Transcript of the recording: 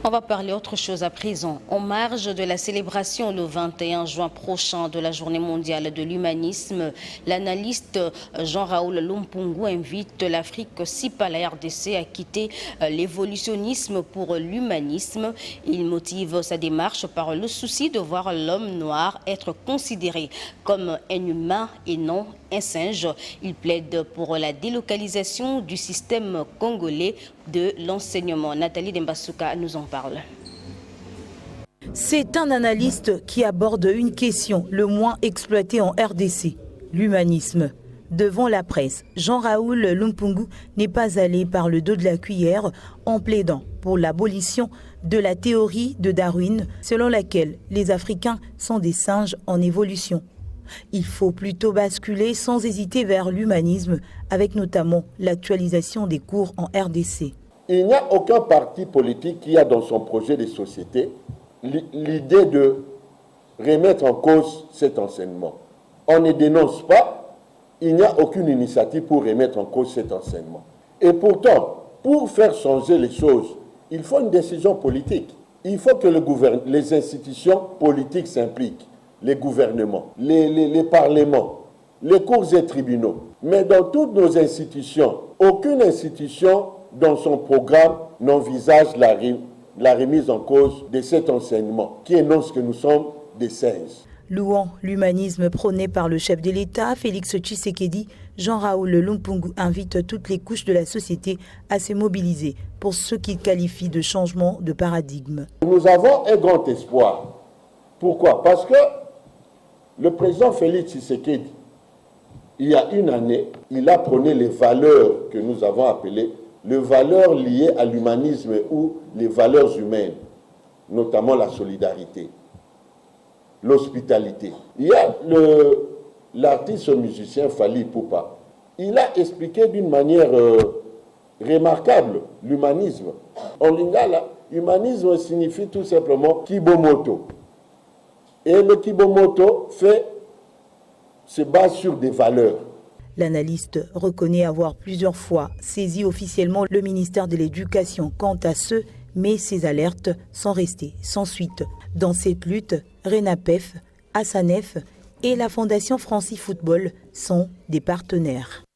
On va parler autre chose à présent. En marge de la célébration le 21 juin prochain de la Journée mondiale de l'humanisme, l'analyste Jean-Raoul Lumpungu invite l'Afrique, si pas la RDC, à quitter l'évolutionnisme pour l'humanisme. Il motive sa démarche par le souci de voir l'homme noir être considéré comme un humain et non un singe. Il plaide pour la délocalisation du système congolais de l'enseignement. Nathalie Dembasuka nous en parle. C'est un analyste qui aborde une question le moins exploitée en RDC, l'humanisme. Devant la presse, Jean-Raoul Lumpungu n'est pas allé par le dos de la cuillère en plaidant pour l'abolition de la théorie de Darwin selon laquelle les Africains sont des singes en évolution. Il faut plutôt basculer sans hésiter vers l'humanisme, avec notamment l'actualisation des cours en RDC. Il n'y a aucun parti politique qui a dans son projet de société l'idée de remettre en cause cet enseignement. On ne dénonce pas, il n'y a aucune initiative pour remettre en cause cet enseignement. Et pourtant, pour faire changer les choses, il faut une décision politique. Il faut que les institutions politiques s'impliquent. Les gouvernements, les parlements, les cours et tribunaux. Mais dans toutes nos institutions, aucune institution dans son programme n'envisage la remise en cause de cet enseignement qui énonce que nous sommes des singes. Louant l'humanisme prôné par le chef de l'État, Félix Tshisekedi, Jean-Raoul Lumpungu invite toutes les couches de la société à se mobiliser pour ce qu'il qualifie de changement de paradigme. Nous avons un grand espoir. Pourquoi? Parce que le président Félix Tshisekedi, il y a une année, il a prôné les valeurs que nous avons appelées les valeurs liées à l'humanisme ou les valeurs humaines, notamment la solidarité, l'hospitalité. Il y a l'artiste musicien Fally Ipupa. Il a expliqué d'une manière remarquable l'humanisme. En lingala, humanisme signifie tout simplement Kibomoto. Et le Kibomoto se base sur des valeurs. L'analyste reconnaît avoir plusieurs fois saisi officiellement le ministère de l'Éducation quant à ce, mais ces alertes sont restées sans suite. Dans cette lutte, RENAPEF, ASANEF et la Fondation Francis Football sont des partenaires.